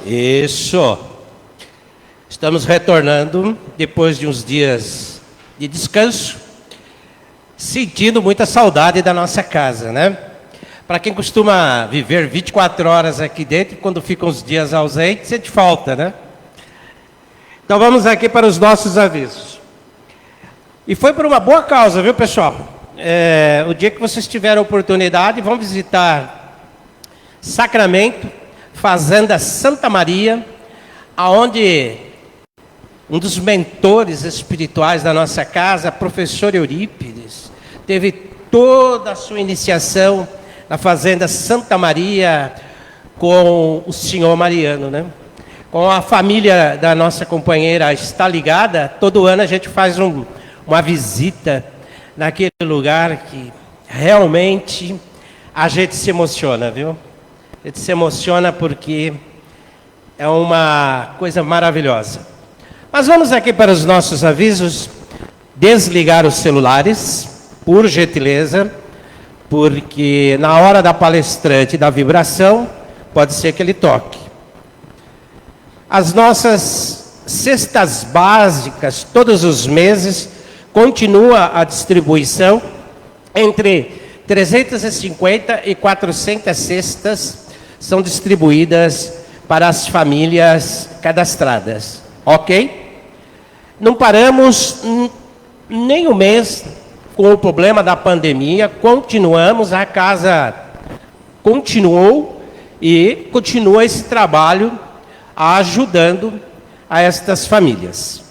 Isso. Estamos retornando depois de uns dias de descanso, sentindo muita saudade da nossa casa, né? Para quem costuma viver 24 horas aqui dentro, quando fica uns dias ausentes, sente falta, né? Então vamos aqui para os nossos avisos. E foi por uma boa causa, viu, pessoal? O dia que vocês tiverem a oportunidade, vão visitar Sacramento, Fazenda Santa Maria, aonde um dos mentores espirituais da nossa casa, professor Eurípides, teve toda a sua iniciação na Fazenda Santa Maria com o senhor Mariano, né? Com a família da nossa companheira está ligada, todo ano a gente faz uma visita naquele lugar que realmente a gente se emociona, viu? A gente se emociona porque é uma coisa maravilhosa. Mas vamos aqui para os nossos avisos. Desligar os celulares, por gentileza, porque na hora da palestrante da vibração, pode ser que ele toque. As nossas cestas básicas, todos os meses, continua a distribuição entre 350 e 400 cestas são distribuídas para as famílias cadastradas, ok? Não paramos nem um mês com o problema da pandemia, continuamos, a casa continuou e continua esse trabalho ajudando a estas famílias.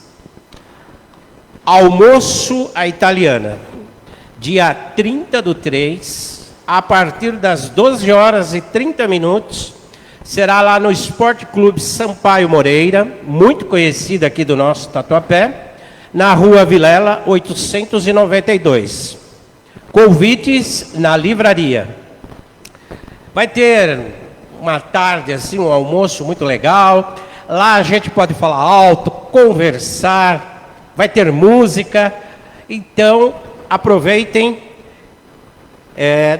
Almoço à italiana, dia 30/3, a partir das 12h30, será lá no Esporte Clube Sampaio Moreira, muito conhecido aqui do nosso Tatuapé, na Rua Vilela, 892. Convites na livraria. Vai ter uma tarde, assim, um almoço muito legal. Lá a gente pode falar alto, conversar, vai ter música. Então, aproveitem,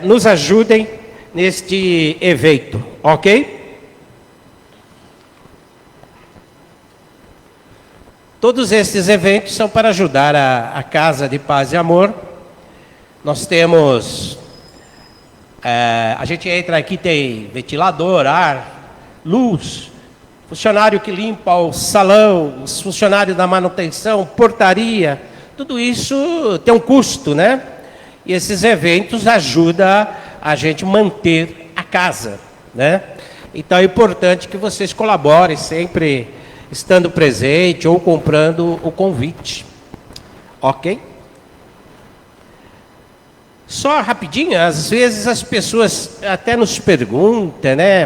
nos ajudem neste evento, ok? Todos esses eventos são para ajudar a Casa de Paz e Amor. Nós temos, a gente entra aqui, tem ventilador, ar, luz, funcionário que limpa o salão, os funcionários da manutenção, portaria, tudo isso tem um custo, né? E esses eventos ajudam a gente manter a casa, né? Então é importante que vocês colaborem, sempre estando presente ou comprando o convite, ok? Só rapidinho, às vezes as pessoas até nos perguntam, né?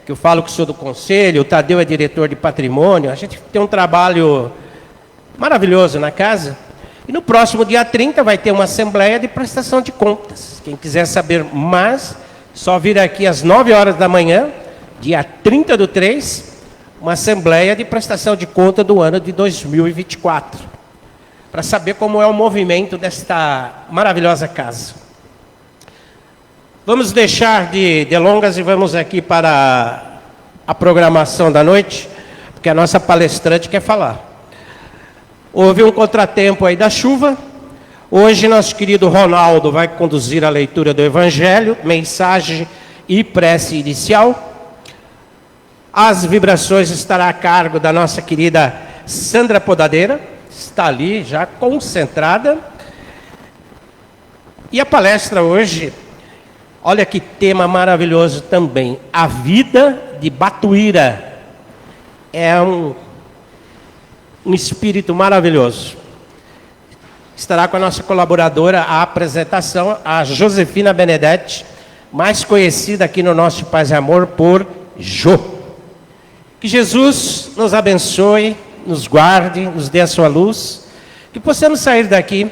Que eu falo que sou do conselho, o Tadeu é diretor de patrimônio, a gente tem um trabalho maravilhoso na casa. E no próximo dia 30 vai ter uma assembleia de prestação de contas. Quem quiser saber mais, só vir aqui às 9h da manhã, dia 30/3, uma assembleia de prestação de conta do ano de 2024. Para saber como é o movimento desta maravilhosa casa. Vamos deixar de delongas e vamos aqui para a programação da noite, porque a nossa palestrante quer falar. Houve um contratempo aí da chuva. Hoje nosso querido Ronaldo vai conduzir a leitura do Evangelho, mensagem e prece inicial. As vibrações estará a cargo da nossa querida Sandra Podadeira, está ali já concentrada. E a palestra hoje, olha que tema maravilhoso também, a vida de Batuíra. É um espírito maravilhoso. Estará com a nossa colaboradora a apresentação, a Josefina Benedetti, mais conhecida aqui no nosso Paz e Amor por Jô. Que Jesus nos abençoe, nos guarde, nos dê a sua luz, que possamos sair daqui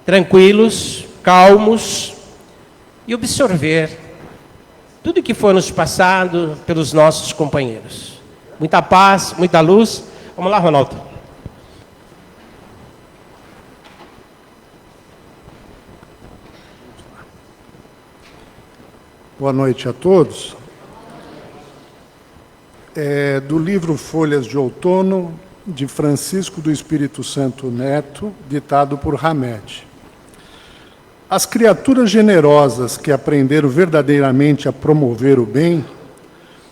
tranquilos, calmos e absorver tudo que foi nos passado pelos nossos companheiros. Muita paz, muita luz. Vamos lá, Ronaldo. Boa noite a todos. do livro Folhas de Outono, de Francisco do Espírito Santo Neto, ditado por Hamed. As criaturas generosas que aprenderam verdadeiramente a promover o bem,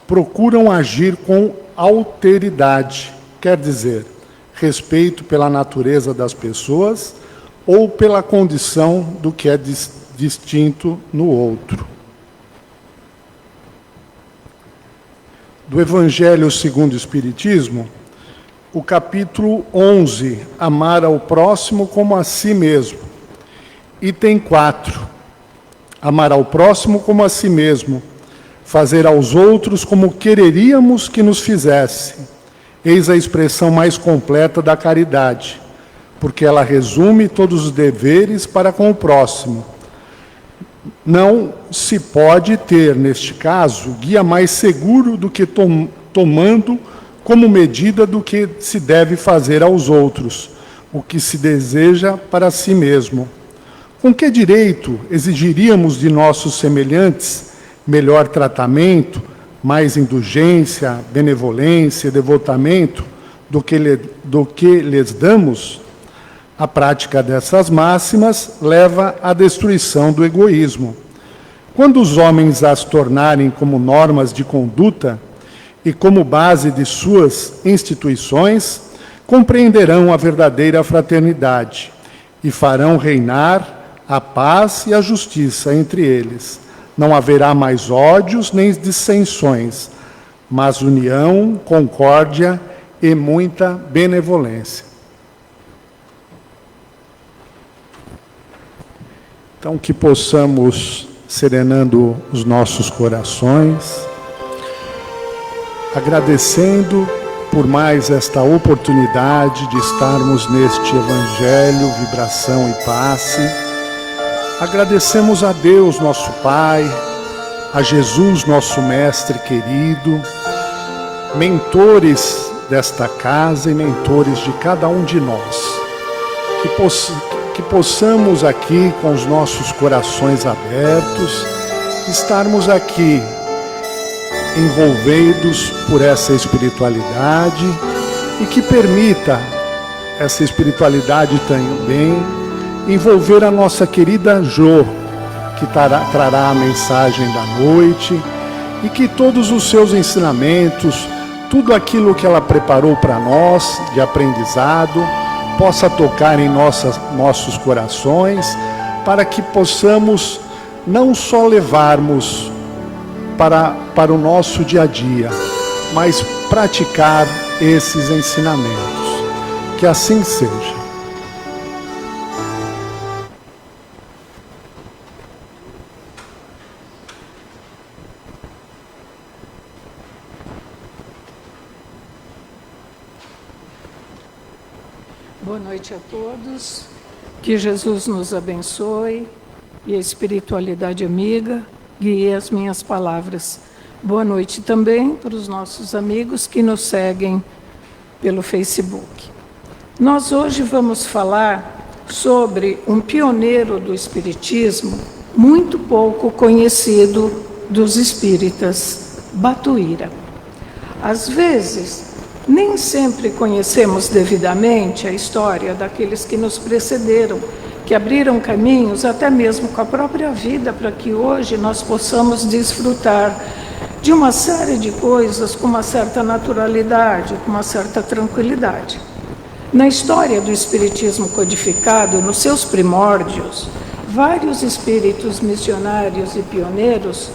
procuram agir com alteridade, quer dizer, respeito pela natureza das pessoas ou pela condição do que é distinto no outro. Do Evangelho segundo o Espiritismo, o capítulo 11, Amar ao próximo como a si mesmo. Item 4, amar ao próximo como a si mesmo, fazer aos outros como quereríamos que nos fizesse. Eis a expressão mais completa da caridade, porque ela resume todos os deveres para com o próximo. Não se pode ter, neste caso, guia mais seguro do que tomando como medida do que se deve fazer aos outros, o que se deseja para si mesmo. Com que direito exigiríamos de nossos semelhantes melhor tratamento, mais indulgência, benevolência, devotamento do que lhes damos? A prática dessas máximas leva à destruição do egoísmo. Quando os homens as tornarem como normas de conduta e como base de suas instituições, compreenderão a verdadeira fraternidade e farão reinar a paz e a justiça entre eles. Não haverá mais ódios nem dissensões, mas união, concórdia e muita benevolência. Então, que possamos, serenando os nossos corações, agradecendo por mais esta oportunidade de estarmos neste Evangelho, vibração e passe. Agradecemos a Deus, nosso Pai, a Jesus, nosso Mestre querido, mentores desta casa e mentores de cada um de nós. Que possamos aqui, com os nossos corações abertos, estarmos aqui envolvidos por essa espiritualidade e que permita essa espiritualidade também envolver a nossa querida Jo, que trará a mensagem da noite, e que todos os seus ensinamentos, tudo aquilo que ela preparou para nós de aprendizado, possa tocar em nossos corações, para que possamos não só levarmos para o nosso dia a dia, mas praticar esses ensinamentos. Que assim seja. Boa noite a todos, que Jesus nos abençoe e a espiritualidade amiga guie as minhas palavras. Boa noite também para os nossos amigos que nos seguem pelo Facebook. Nós hoje vamos falar sobre um pioneiro do espiritismo, muito pouco conhecido dos espíritas, Batuíra. Às vezes, nem sempre conhecemos devidamente a história daqueles que nos precederam, que abriram caminhos até mesmo com a própria vida para que hoje nós possamos desfrutar de uma série de coisas com uma certa naturalidade, com uma certa tranquilidade. Na história do espiritismo codificado, nos seus primórdios, vários espíritos missionários e pioneiros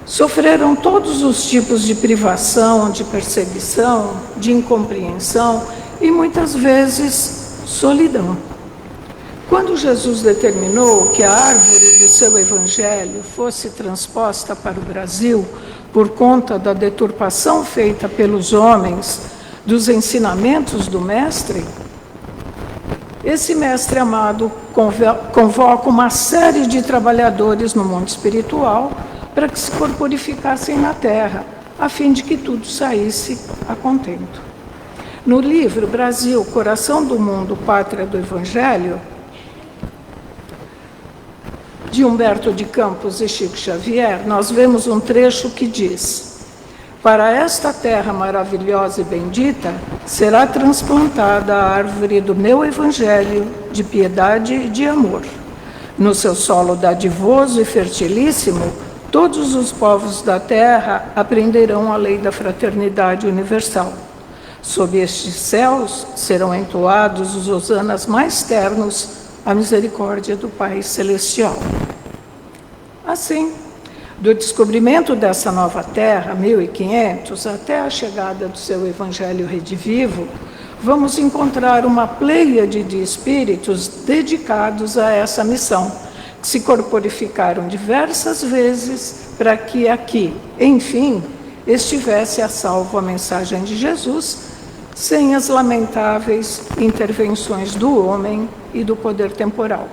sofreram todos os tipos de privação, de perseguição, de incompreensão e muitas vezes solidão. Quando Jesus determinou que a árvore do seu evangelho fosse transposta para o Brasil por conta da deturpação feita pelos homens dos ensinamentos do mestre, esse mestre amado convoca uma série de trabalhadores no mundo espiritual para que se corporificassem na terra, a fim de que tudo saísse a contento. No livro Brasil, Coração do Mundo, Pátria do Evangelho, de Humberto de Campos e Chico Xavier, nós vemos um trecho que diz: Para esta terra maravilhosa e bendita, será transplantada a árvore do meu evangelho de piedade e de amor. No seu solo dadivoso e fertilíssimo, todos os povos da terra aprenderão a lei da fraternidade universal. Sob estes céus serão entoados os hosanas mais ternos à misericórdia do Pai Celestial. Assim, do descobrimento dessa nova terra, 1500, até a chegada do seu Evangelho redivivo, vamos encontrar uma pleiade de espíritos dedicados a essa missão, que se corporificaram diversas vezes para que aqui, enfim, estivesse a salvo a mensagem de Jesus, sem as lamentáveis intervenções do homem e do poder temporal.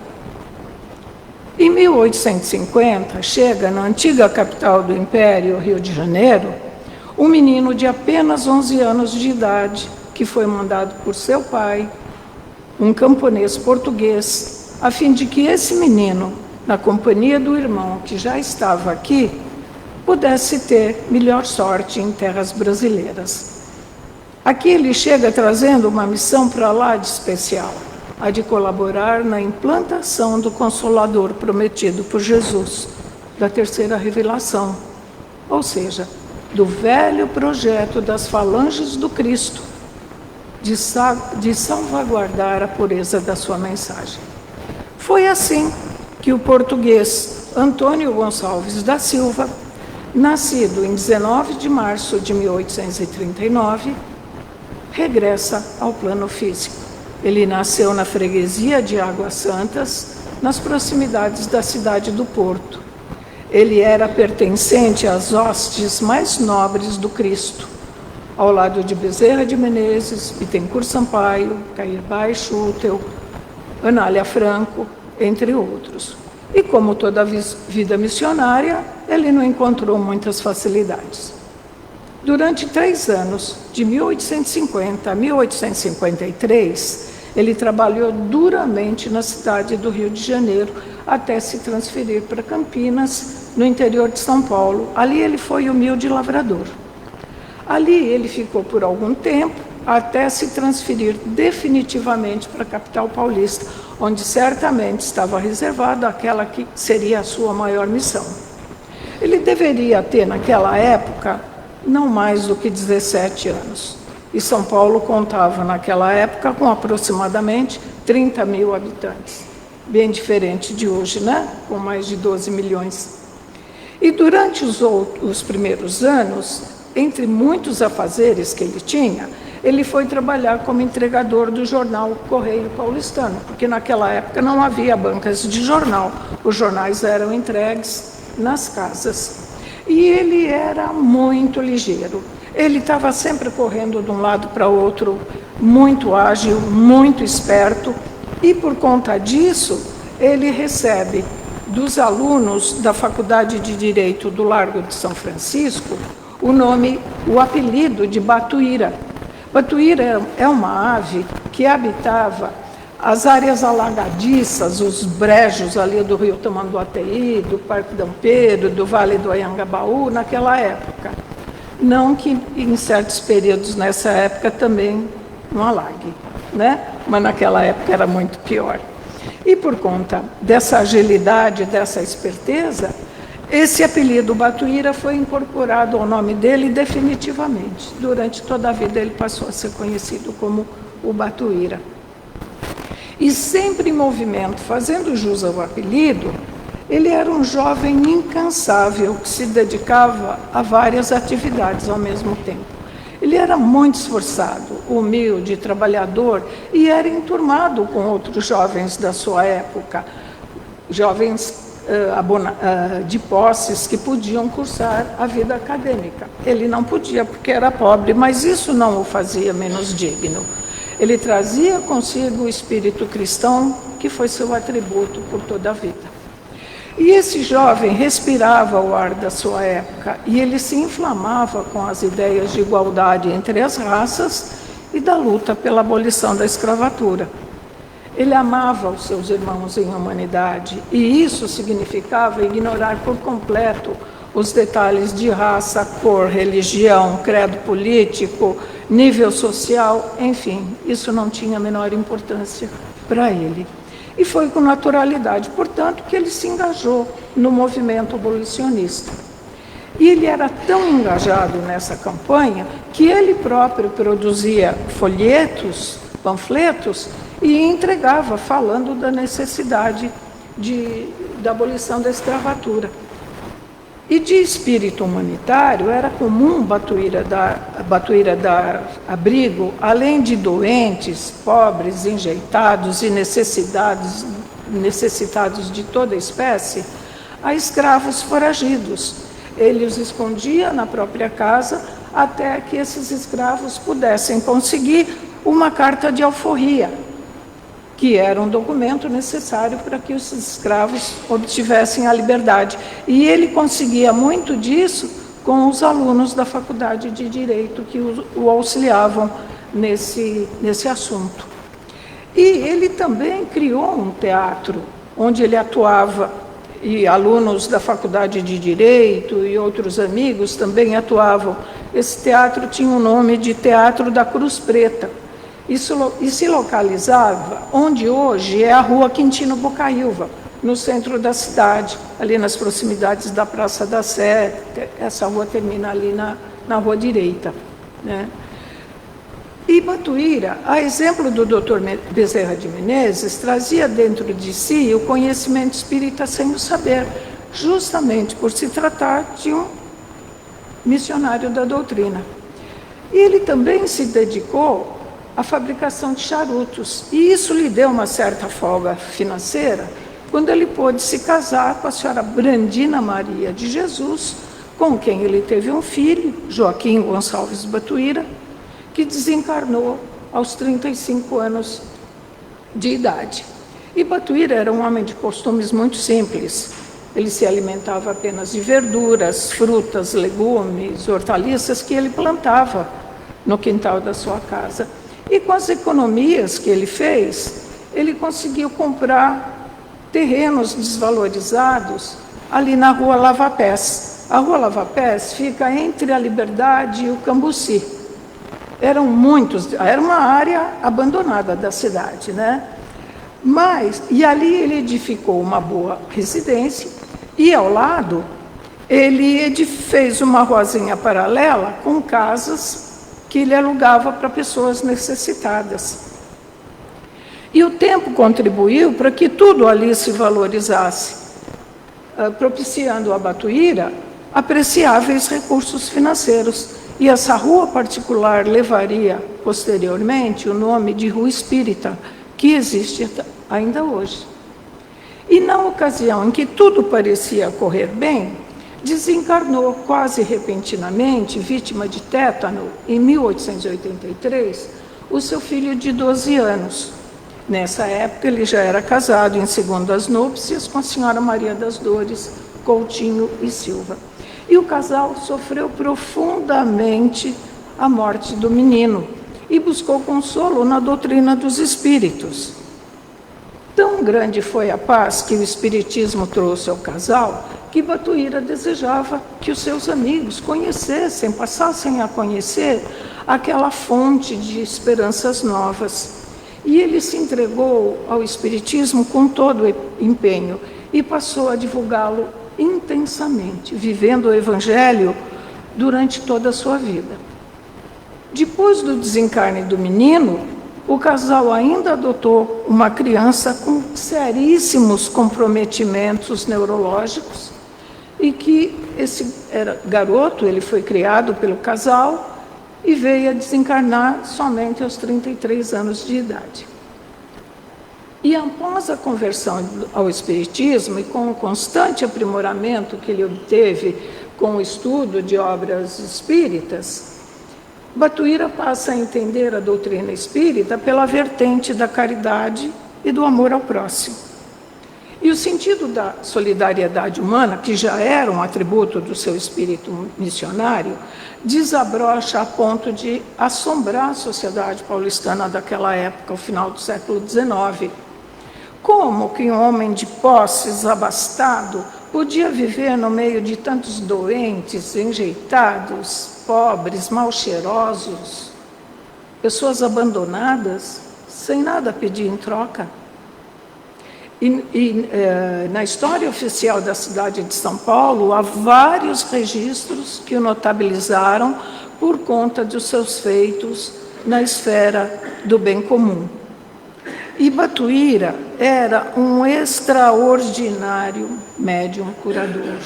Em 1850, chega na antiga capital do Império, Rio de Janeiro, um menino de apenas 11 anos de idade, que foi mandado por seu pai, um camponês português, a fim de que esse menino, na companhia do irmão que já estava aqui, pudesse ter melhor sorte em terras brasileiras. Aqui ele chega trazendo uma missão para lá de especial, a de colaborar na implantação do Consolador prometido por Jesus, da terceira revelação, ou seja, do velho projeto das falanges do Cristo, de salvaguardar a pureza da sua mensagem. Foi assim que o português Antônio Gonçalves da Silva, nascido em 19 de março de 1839, regressa ao plano físico. Ele nasceu na freguesia de Águas Santas, nas proximidades da cidade do Porto. Ele era pertencente às hostes mais nobres do Cristo, ao lado de Bezerra de Menezes, Bittencourt Sampaio, Caírbay Schutel, Anália Franco, entre outros. E como toda vida missionária, ele não encontrou muitas facilidades. Durante 3 anos, de 1850 a 1853, ele trabalhou duramente na cidade do Rio de Janeiro, até se transferir para Campinas, no interior de São Paulo. Ali ele foi humilde lavrador. Ali ele ficou por algum tempo, até se transferir definitivamente para a capital paulista, onde certamente estava reservada aquela que seria a sua maior missão. Ele deveria ter, naquela época, não mais do que 17 anos. E São Paulo contava, naquela época, com aproximadamente 30 mil habitantes. Bem diferente de hoje, né? Com mais de 12 milhões. E durante os primeiros anos, entre muitos afazeres que ele tinha, ele foi trabalhar como entregador do jornal Correio Paulistano, porque naquela época não havia bancas de jornal. Os jornais eram entregues nas casas. E ele era muito ligeiro. Ele estava sempre correndo de um lado para o outro, muito ágil, muito esperto, e por conta disso, ele recebe dos alunos da Faculdade de Direito do Largo de São Francisco o apelido de Batuíra. Batuíra é uma ave que habitava as áreas alagadiças, os brejos ali do Rio Tamanduateí, do Parque Dom Pedro, do Vale do Anhangabaú, naquela época. Não que em certos períodos nessa época também não alague, né? Mas naquela época era muito pior. E por conta dessa agilidade, dessa esperteza, esse apelido Batuíra foi incorporado ao nome dele definitivamente. Durante toda a vida ele passou a ser conhecido como o Batuíra. E sempre em movimento, fazendo jus ao apelido, ele era um jovem incansável que se dedicava a várias atividades ao mesmo tempo. Ele era muito esforçado, humilde, trabalhador e era enturmado com outros jovens da sua época, jovens de posses que podiam cursar a vida acadêmica. Ele não podia porque era pobre, mas isso não o fazia menos digno. Ele trazia consigo o espírito cristão, que foi seu atributo por toda a vida. E esse jovem respirava o ar da sua época e ele se inflamava com as ideias de igualdade entre as raças e da luta pela abolição da escravatura. Ele amava os seus irmãos em humanidade e isso significava ignorar por completo os detalhes de raça, cor, religião, credo político, nível social, enfim, isso não tinha a menor importância para ele. E foi com naturalidade, portanto, que ele se engajou no movimento abolicionista. E ele era tão engajado nessa campanha que ele próprio produzia folhetos, panfletos, e entregava, falando da necessidade da abolição da escravatura. E de espírito humanitário, era comum Batuíra dar abrigo, além de doentes, pobres, enjeitados e necessitados de toda espécie, a escravos foragidos. Ele os escondia na própria casa até que esses escravos pudessem conseguir uma carta de alforria, que era um documento necessário para que os escravos obtivessem a liberdade. E ele conseguia muito disso com os alunos da Faculdade de Direito que o auxiliavam nesse assunto. E ele também criou um teatro onde ele atuava, e alunos da Faculdade de Direito e outros amigos também atuavam. Esse teatro tinha o nome de Teatro da Cruz Preta. E se localizava onde hoje é a Rua Quintino Bocaiúva, no centro da cidade, ali nas proximidades da Praça da Sé. Essa rua termina ali na Rua Direita, né? E Batuíra, a exemplo do Dr. Bezerra de Menezes, trazia dentro de si o conhecimento espírita sem o saber, justamente por se tratar de um missionário da doutrina. E ele também se dedicou à fabricação de charutos, e isso lhe deu uma certa folga financeira, quando ele pôde se casar com a senhora Brandina Maria de Jesus, com quem ele teve um filho, Joaquim Gonçalves Batuíra, que desencarnou aos 35 anos de idade. E Batuíra era um homem de costumes muito simples. Ele se alimentava apenas de verduras, frutas, legumes, hortaliças que ele plantava no quintal da sua casa. E com as economias que ele fez, ele conseguiu comprar terrenos desvalorizados ali na Rua Lavapés. A Rua Lavapés fica entre a Liberdade e o Cambuci. Era uma área abandonada da cidade, né? E ali ele edificou uma boa residência e, ao lado, ele fez uma ruazinha paralela com casas que ele alugava para pessoas necessitadas. E o tempo contribuiu para que tudo ali se valorizasse, propiciando a Batuíra apreciáveis recursos financeiros. E essa rua particular levaria, posteriormente, o nome de Rua Espírita, que existe ainda hoje. E na ocasião em que tudo parecia correr bem, desencarnou quase repentinamente, vítima de tétano, em 1883, o seu filho de 12 anos. Nessa época, ele já era casado em segundas núpcias com a senhora Maria das Dores Coutinho e Silva. E o casal sofreu profundamente a morte do menino e buscou consolo na doutrina dos espíritos. Tão grande foi a paz que o espiritismo trouxe ao casal, que Batuíra desejava que os seus amigos conhecessem, passassem a conhecer aquela fonte de esperanças novas. E ele se entregou ao espiritismo com todo o empenho e passou a divulgá-lo intensamente, vivendo o Evangelho durante toda a sua vida. Depois do desencarne do menino, o casal ainda adotou uma criança com seríssimos comprometimentos neurológicos e que esse garoto, ele foi criado pelo casal e veio a desencarnar somente aos 33 anos de idade. E após a conversão ao Espiritismo e com o constante aprimoramento que ele obteve com o estudo de obras espíritas, Batuíra passa a entender a doutrina espírita pela vertente da caridade e do amor ao próximo. E o sentido da solidariedade humana, que já era um atributo do seu espírito missionário, desabrocha a ponto de assombrar a sociedade paulistana daquela época, ao final do século XIX. Como que um homem de posses, abastado, podia viver no meio de tantos doentes, enjeitados, pobres, mal cheirosos, pessoas abandonadas, sem nada pedir em troca. Na história oficial da cidade de São Paulo, há vários registros que o notabilizaram por conta dos seus feitos na esfera do bem comum. E Batuíra era um extraordinário médium curador.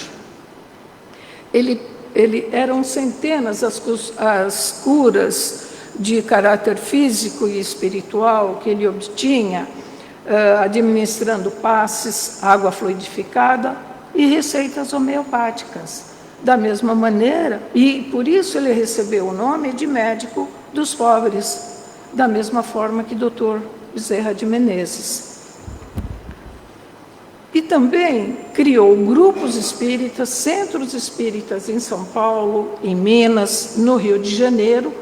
Eram centenas as curas de caráter físico e espiritual que ele obtinha, administrando passes, água fluidificada e receitas homeopáticas. Da mesma maneira, e por isso ele recebeu o nome de médico dos pobres, da mesma forma que Dr. Bezerra de Menezes. E também criou grupos espíritas, centros espíritas em São Paulo, em Minas, no Rio de Janeiro,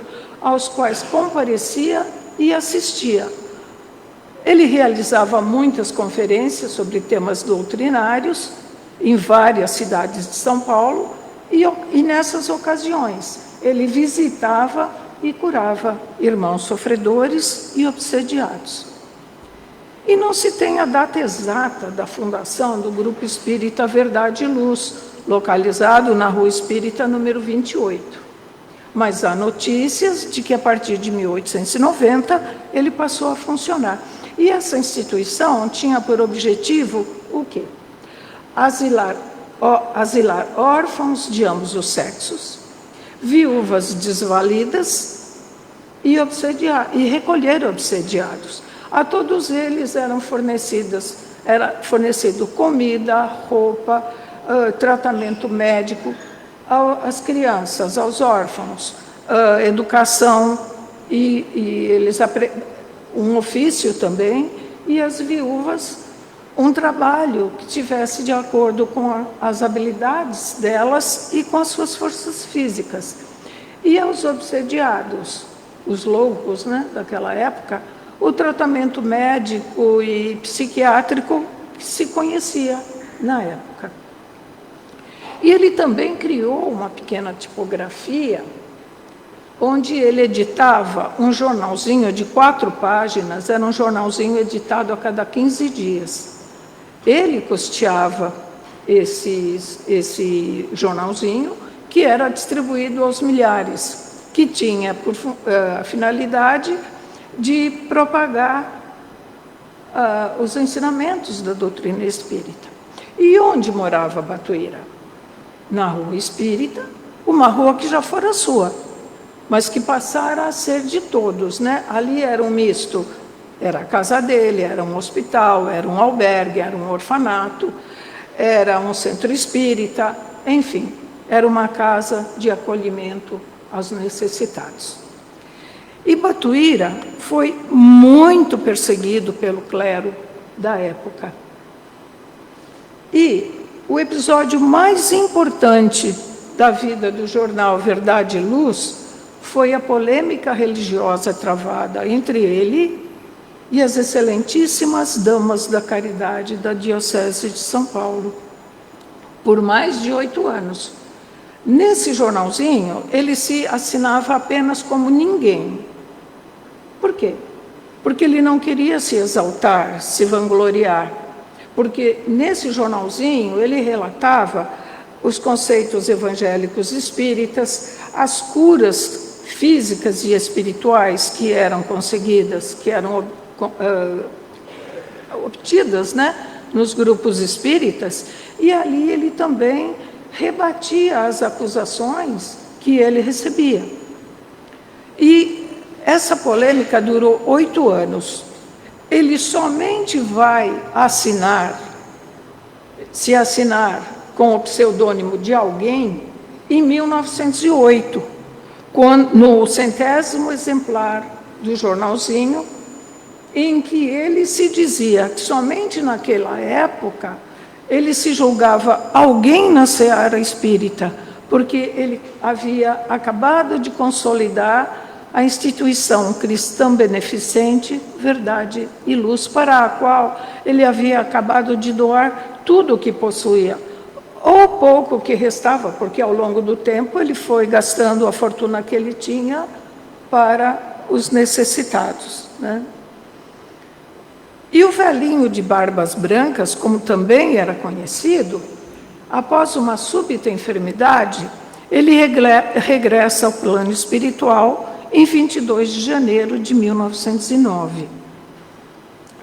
aos quais comparecia e assistia. Ele realizava muitas conferências sobre temas doutrinários em várias cidades de São Paulo, e nessas ocasiões ele visitava e curava irmãos sofredores e obsediados. E não se tem a data exata da fundação do Grupo Espírita Verdade e Luz, localizado na Rua Espírita, número 28. Mas há notícias de que, a partir de 1890, ele passou a funcionar. E essa instituição tinha por objetivo o quê? Asilar órfãos de ambos os sexos, viúvas desvalidas e recolher obsediados. A todos eles era fornecido comida, roupa, tratamento médico, às crianças, aos órfãos, educação e um ofício também, e as viúvas um trabalho que tivesse de acordo com as habilidades delas e com as suas forças físicas. E aos obsediados, os loucos, daquela época, o tratamento médico e psiquiátrico que se conhecia na época. E ele também criou uma pequena tipografia, onde ele editava um jornalzinho de 4 páginas, era um jornalzinho editado a cada 15 dias. Ele custeava esse jornalzinho, que era distribuído aos milhares, que tinha por a finalidade de propagar os ensinamentos da doutrina espírita. E onde morava Batuíra? Na Rua Espírita, uma rua que já fora sua, mas que passara a ser de todos, Ali era um misto, era a casa dele, era um hospital, era um albergue, era um orfanato, era um centro espírita, enfim, era uma casa de acolhimento aos necessitados. E Batuíra foi muito perseguido pelo clero da época. E o episódio mais importante da vida do jornal Verdade e Luz foi a polêmica religiosa travada entre ele e as excelentíssimas damas da caridade da Diocese de São Paulo, por mais de 8 anos. Nesse jornalzinho, ele se assinava apenas como ninguém. Por quê? Porque ele não queria se exaltar, se vangloriar. Porque nesse jornalzinho ele relatava os conceitos evangélicos espíritas, as curas físicas e espirituais que eram conseguidas, que eram obtidas, nos grupos espíritas, e ali ele também rebatia as acusações que ele recebia. E essa polêmica durou 8 anos. Ele somente vai se assinar com o pseudônimo de alguém em 1908, no 100º exemplar do jornalzinho, em que ele se dizia que somente naquela época ele se julgava alguém na seara espírita, porque ele havia acabado de consolidar a instituição cristã beneficente, Verdade e Luz, para a qual ele havia acabado de doar tudo o que possuía, ou pouco que restava, porque ao longo do tempo ele foi gastando a fortuna que ele tinha para os necessitados, né? E o velhinho de barbas brancas, como também era conhecido, após uma súbita enfermidade, ele regressa ao plano espiritual em 22 de janeiro de 1909,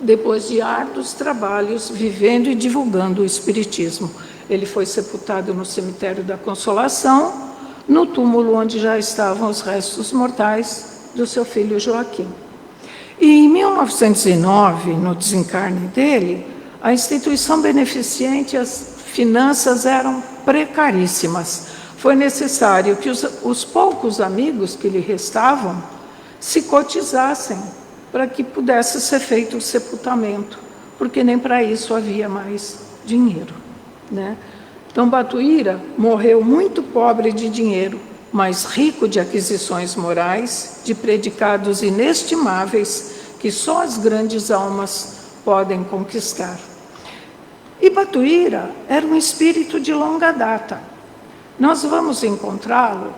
depois de árduos trabalhos vivendo e divulgando o Espiritismo. Ele foi sepultado no cemitério da Consolação, no túmulo onde já estavam os restos mortais do seu filho Joaquim. E em 1909, no desencarne dele, a instituição beneficente e as finanças eram precaríssimas. Foi necessário que os poucos amigos que lhe restavam se cotizassem para que pudesse ser feito o sepultamento, porque nem para isso havia mais dinheiro, né? Então, Batuíra morreu muito pobre de dinheiro, mas rico de aquisições morais, de predicados inestimáveis que só as grandes almas podem conquistar. E Batuíra era um espírito de longa data. Nós vamos encontrá-lo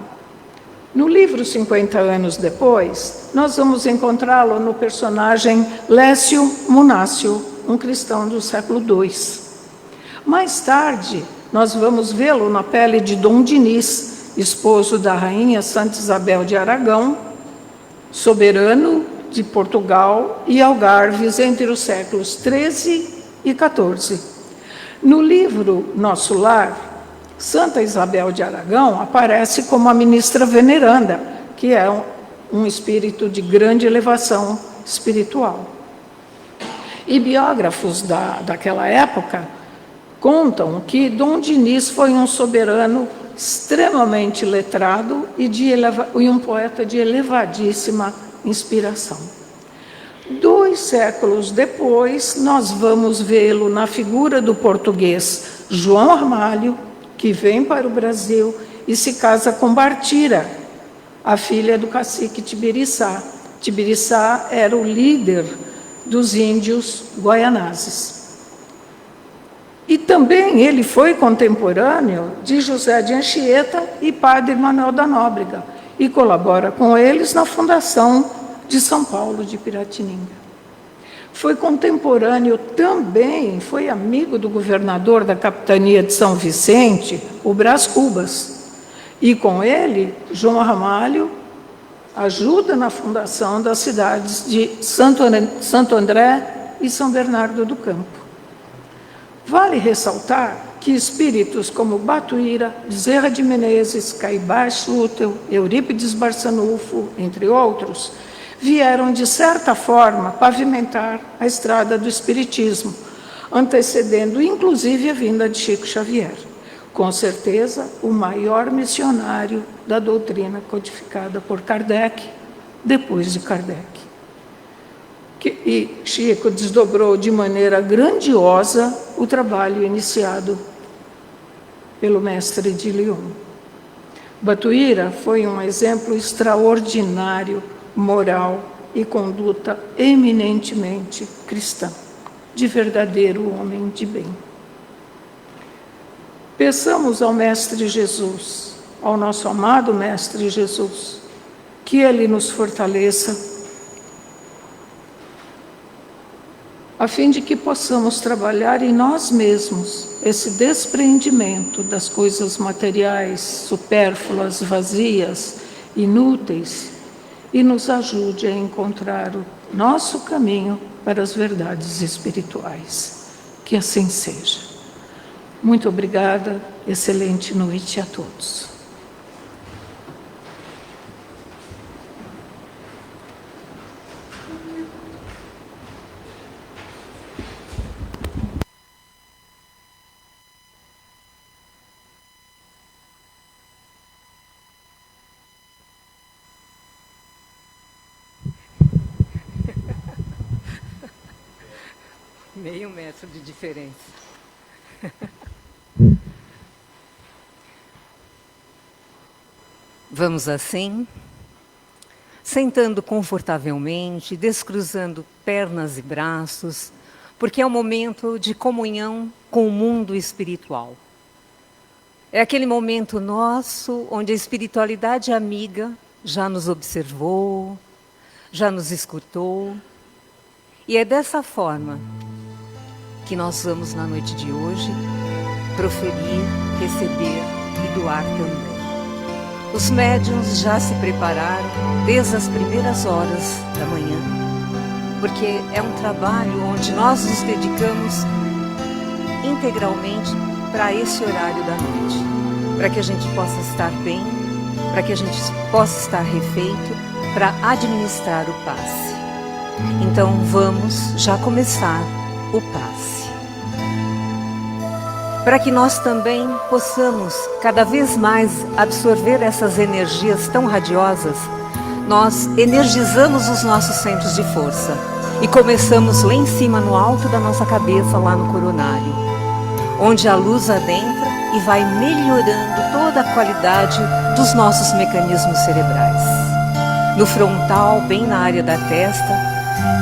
no livro 50 anos depois, nós vamos encontrá-lo no personagem Lécio Munácio, um cristão do século II. Mais tarde, nós vamos vê-lo na pele de Dom Dinis, esposo da rainha Santa Isabel de Aragão, soberano de Portugal e Algarves entre os séculos 13 e 14. No livro Nosso Lar, Santa Isabel de Aragão aparece como a ministra veneranda, que é um espírito de grande elevação espiritual. E biógrafos daquela época contam que Dom Dinis foi um soberano extremamente letrado e um poeta de elevadíssima inspiração. 2 séculos depois, nós vamos vê-lo na figura do português João Ramalho, que vem para o Brasil e se casa com Bartira, a filha do cacique Tibiriçá. Tibiriçá era o líder dos índios guaianazes. E também ele foi contemporâneo de José de Anchieta e Padre Manuel da Nóbrega, e colabora com eles na fundação de São Paulo de Piratininga. Foi contemporâneo também, foi amigo do governador da capitania de São Vicente, o Brás Cubas. E com ele, João Ramalho ajuda na fundação das cidades de Santo André e São Bernardo do Campo. Vale ressaltar que espíritos como Batuíra, Bezerra de Menezes, Caibás Schlutel, Eurípides Barçanufo, entre outros, vieram, de certa forma, pavimentar a estrada do Espiritismo, antecedendo, inclusive, a vinda de Chico Xavier. Com certeza, o maior missionário da doutrina codificada por Kardec, depois de Kardec. E Chico desdobrou de maneira grandiosa o trabalho iniciado pelo mestre de Lyon. Batuíra foi um exemplo extraordinário, moral e conduta eminentemente cristã, de verdadeiro homem de bem. Peçamos ao Mestre Jesus, ao nosso amado Mestre Jesus, que Ele nos fortaleça, a fim de que possamos trabalhar em nós mesmos esse despreendimento das coisas materiais, supérfluas, vazias, inúteis, e nos ajude a encontrar o nosso caminho para as verdades espirituais. Que assim seja. Muito obrigada, excelente noite a todos. Meio metro de diferença. Vamos assim, sentando confortavelmente, descruzando pernas e braços, porque é um momento de comunhão com o mundo espiritual. É aquele momento nosso onde a espiritualidade amiga já nos observou, já nos escutou. E é dessa forma que nós vamos, na noite de hoje, proferir, receber e doar também. Os médiuns já se prepararam desde as primeiras horas da manhã, porque é um trabalho onde nós nos dedicamos integralmente para esse horário da noite, para que a gente possa estar bem, para que a gente possa estar refeito, para administrar o passe. Então vamos já começar o passe, para que nós também possamos cada vez mais absorver essas energias tão radiosas. Nós energizamos os nossos centros de força e começamos lá em cima, no alto da nossa cabeça, lá no coronário, onde a luz adentra e vai melhorando toda a qualidade dos nossos mecanismos cerebrais. No frontal, bem na área da testa,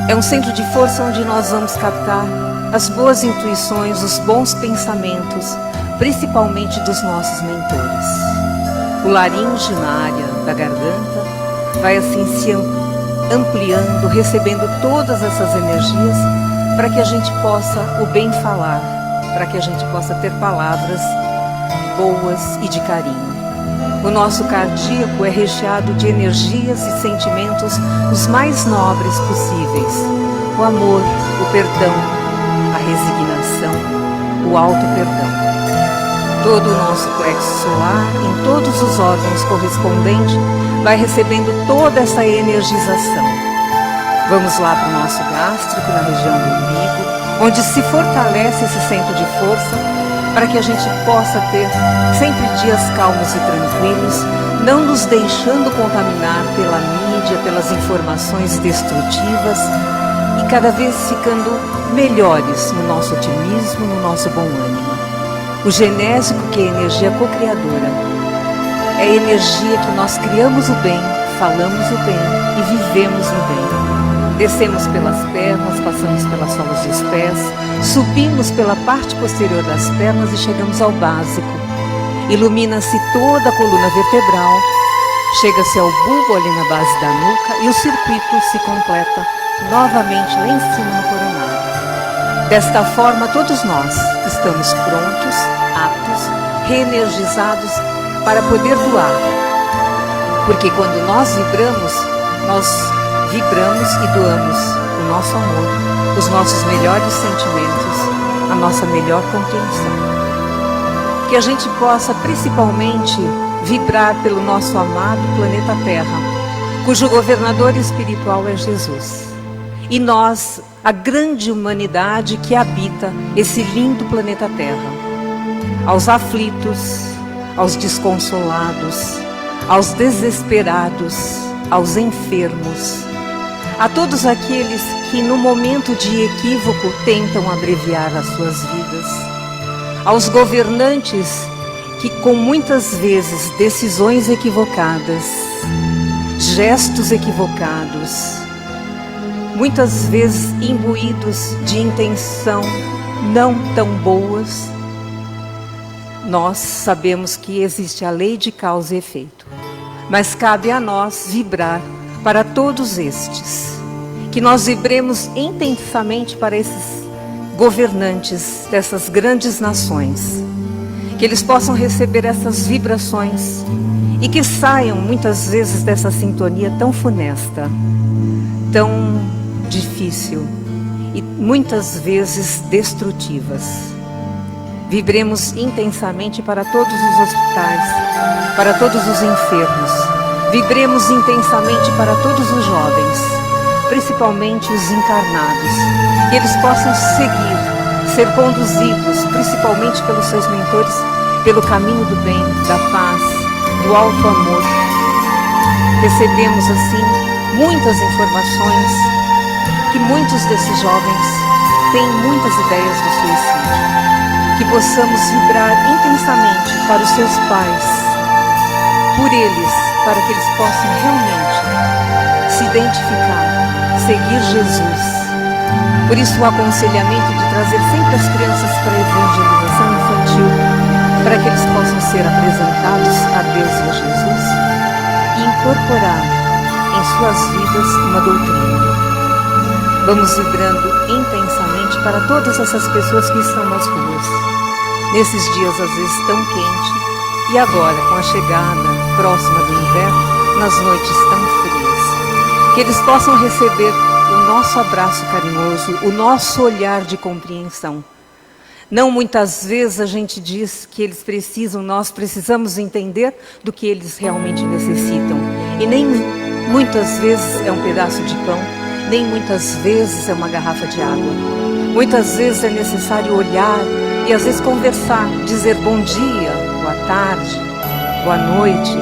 é um centro de força onde nós vamos captar as boas intuições, os bons pensamentos, principalmente dos nossos mentores. O laríngeo, na área da garganta, vai assim se ampliando, recebendo todas essas energias para que a gente possa o bem falar, para que a gente possa ter palavras boas e de carinho. O nosso cardíaco é recheado de energias e sentimentos os mais nobres possíveis. O amor, o perdão, a resignação, o auto-perdão. Todo o nosso plexo solar, em todos os órgãos correspondentes, vai recebendo toda essa energização. Vamos lá para o nosso gástrico, na região do umbigo, onde se fortalece esse centro de força, para que a gente possa ter sempre dias calmos e tranquilos, não nos deixando contaminar pela mídia, pelas informações destrutivas, e cada vez ficando melhores no nosso otimismo, no nosso bom ânimo. O genésico, que é a energia co-criadora, é a energia que nós criamos o bem, falamos o bem e vivemos no bem. Descemos pelas pernas, passamos pelas solas dos pés, subimos pela parte posterior das pernas e chegamos ao básico. Ilumina-se toda a coluna vertebral, chega-se ao bulbo ali na base da nuca e o circuito se completa novamente lá em cima no coronário. Desta forma, todos nós estamos prontos, aptos, reenergizados para poder doar. Porque quando nós vibramos e doamos o nosso amor, os nossos melhores sentimentos, a nossa melhor compreensão. Que a gente possa principalmente vibrar pelo nosso amado planeta Terra, cujo governador espiritual é Jesus. E nós, a grande humanidade que habita esse lindo planeta Terra. Aos aflitos, aos desconsolados, aos desesperados, aos enfermos, a todos aqueles que no momento de equívoco tentam abreviar as suas vidas, aos governantes que com muitas vezes decisões equivocadas, gestos equivocados, muitas vezes imbuídos de intenção não tão boas, nós sabemos que existe a lei de causa e efeito, mas cabe a nós vibrar para todos estes, que nós vibremos intensamente para esses governantes dessas grandes nações, que eles possam receber essas vibrações e que saiam muitas vezes dessa sintonia tão funesta, tão difícil e muitas vezes destrutivas. Vibremos intensamente para todos os hospitais, para todos os enfermos. Vibremos intensamente para todos os jovens, principalmente os encarnados, que eles possam seguir, ser conduzidos, principalmente pelos seus mentores, pelo caminho do bem, da paz, do alto amor. Recebemos assim muitas informações que muitos desses jovens têm muitas ideias do suicídio. Que possamos vibrar intensamente para os seus pais, por eles, para que eles possam realmente se identificar, seguir Jesus. Por isso o aconselhamento de trazer sempre as crianças para a evangelização infantil, para que eles possam ser apresentados a Deus e a Jesus e incorporar em suas vidas uma doutrina. Vamos vibrando intensamente para todas essas pessoas que estão nas ruas, nesses dias às vezes tão quentes, e agora com a chegada próxima do inverno, nas noites tão frias. Que eles possam receber o nosso abraço carinhoso, o nosso olhar de compreensão. Não muitas vezes a gente diz que eles precisam, nós precisamos entender do que eles realmente necessitam. E nem muitas vezes é um pedaço de pão, nem muitas vezes é uma garrafa de água. Muitas vezes é necessário olhar e às vezes conversar, dizer bom dia, boa tarde, boa noite.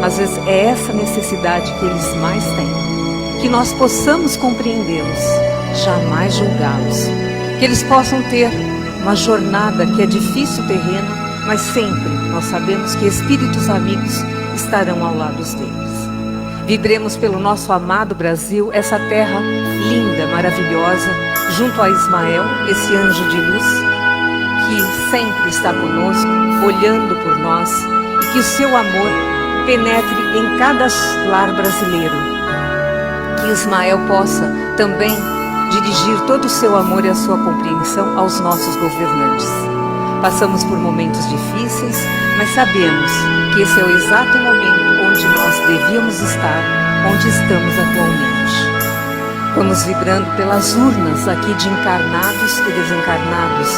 Às vezes é essa necessidade que eles mais têm. Que nós possamos compreendê-los, jamais julgá-los. Que eles possam ter uma jornada que é difícil terreno, mas sempre nós sabemos que espíritos amigos estarão ao lado deles. Vibremos pelo nosso amado Brasil, essa terra linda, maravilhosa, junto a Ismael, esse anjo de luz, que sempre está conosco, olhando por nós, e que o seu amor penetre em cada lar brasileiro. Que Ismael possa também dirigir todo o seu amor e a sua compreensão aos nossos governantes. Passamos por momentos difíceis, mas sabemos que esse é o exato momento onde nós devíamos estar, onde estamos atualmente. Vamos vibrando pelas urnas aqui de encarnados e desencarnados.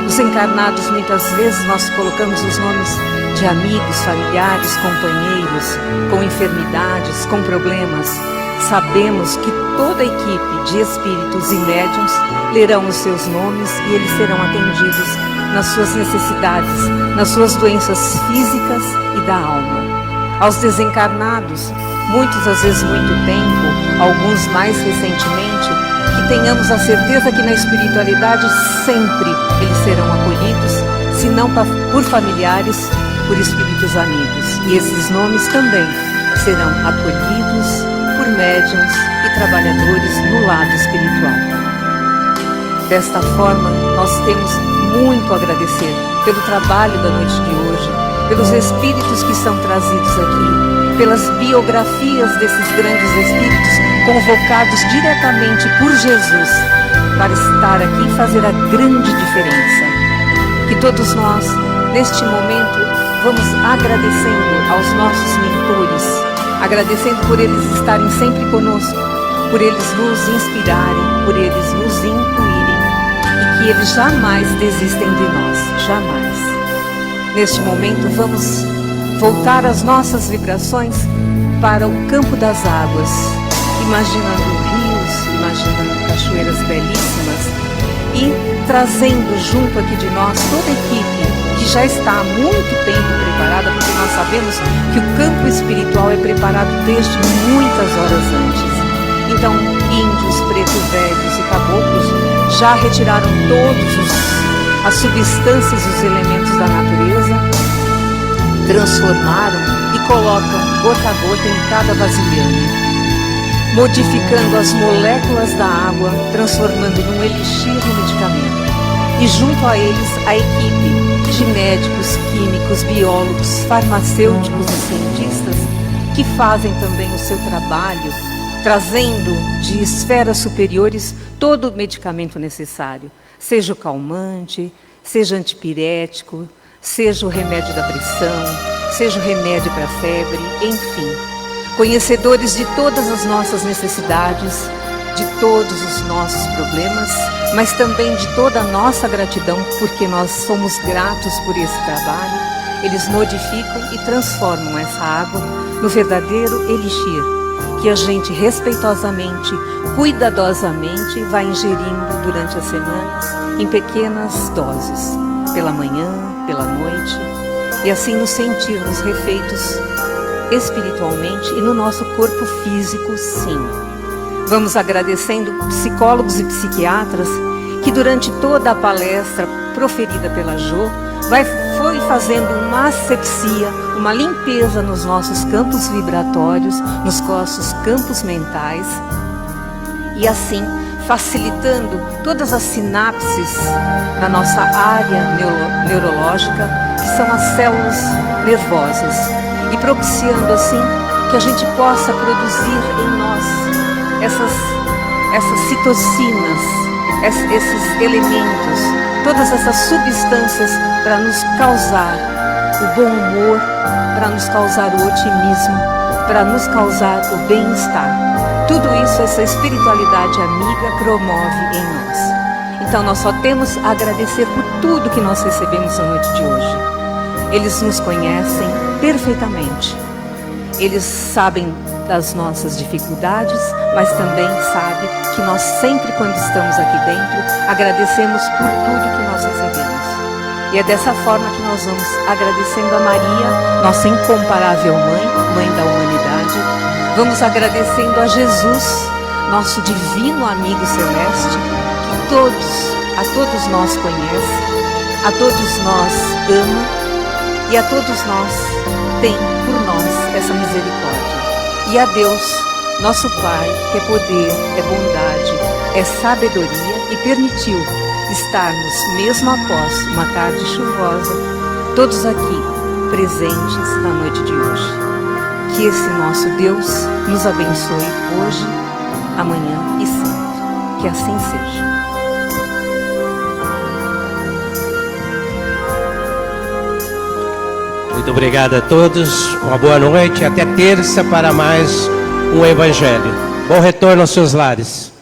Os encarnados, muitas vezes, nós colocamos os nomes de amigos, familiares, companheiros, com enfermidades, com problemas. Sabemos que toda a equipe de espíritos e médiuns lerão os seus nomes e eles serão atendidos nas suas necessidades, nas suas doenças físicas e da alma. Aos desencarnados, muitos às vezes muito tempo, alguns mais recentemente, que tenhamos a certeza que na espiritualidade sempre eles serão acolhidos, se não por familiares, por espíritos amigos. E esses nomes também serão acolhidos por médiuns e trabalhadores no lado espiritual. Desta forma, nós temos muito a agradecer pelo trabalho da noite de hoje, pelos espíritos que são trazidos aqui, pelas biografias desses grandes espíritos convocados diretamente por Jesus para estar aqui e fazer a grande diferença. Que todos nós, neste momento, vamos agradecendo aos nossos mentores, agradecendo por eles estarem sempre conosco, por eles nos inspirarem, por eles nos incluírem e que eles jamais desistem de nós, jamais. Neste momento vamos voltar as nossas vibrações para o campo das águas, imaginando rios, imaginando cachoeiras belíssimas e trazendo junto aqui de nós toda a equipe que já está há muito tempo preparada, porque nós sabemos que o campo espiritual é preparado desde muitas horas antes. Então, índios, pretos velhos e caboclos já retiraram as substâncias e os elementos da natureza, transformaram e colocam gota a gota em cada vasilhame, modificando as moléculas da água, transformando num elixir de medicamento. E junto a eles a equipe de médicos, químicos, biólogos, farmacêuticos e cientistas que fazem também o seu trabalho, trazendo de esferas superiores todo o medicamento necessário, seja o calmante, seja antipirético, seja o remédio da pressão, seja o remédio para a febre, enfim. Conhecedores de todas as nossas necessidades, de todos os nossos problemas, mas também de toda a nossa gratidão, porque nós somos gratos por esse trabalho. Eles modificam e transformam essa água no verdadeiro elixir, que a gente respeitosamente, cuidadosamente vai ingerindo durante as semanas, em pequenas doses, pela manhã, pela noite, e assim nos sentirmos refeitos espiritualmente e no nosso corpo físico, sim. Vamos agradecendo psicólogos e psiquiatras que durante toda a palestra proferida pela Jo foi fazendo uma asepsia, uma limpeza nos nossos campos vibratórios, nos nossos campos mentais, e assim facilitando todas as sinapses na nossa área neurológica, que são as células nervosas, e propiciando assim que a gente possa produzir em nós essas citocinas, esses elementos, todas essas substâncias para nos causar o bom humor, para nos causar o otimismo, para nos causar o bem-estar. Tudo isso essa espiritualidade amiga promove em nós. Então nós só temos a agradecer por tudo que nós recebemos na noite de hoje. Eles nos conhecem perfeitamente. Eles sabem das nossas dificuldades, mas também sabem que nós sempre, quando estamos aqui dentro, agradecemos por tudo que nós recebemos. E é dessa forma que nós vamos agradecendo a Maria, nossa incomparável mãe da humanidade. Vamos agradecendo a Jesus, nosso divino amigo celeste, que a todos nós conhece, a todos nós ama e a todos nós tem por nós essa misericórdia. E a Deus, nosso Pai, que é poder, é bondade, é sabedoria e permitiu estarmos, mesmo após uma tarde chuvosa, todos aqui presentes na noite de hoje. Que esse nosso Deus nos abençoe hoje, amanhã e sempre. Que assim seja. Muito obrigado a todos, uma boa noite, até terça para mais um Evangelho. Bom retorno aos seus lares.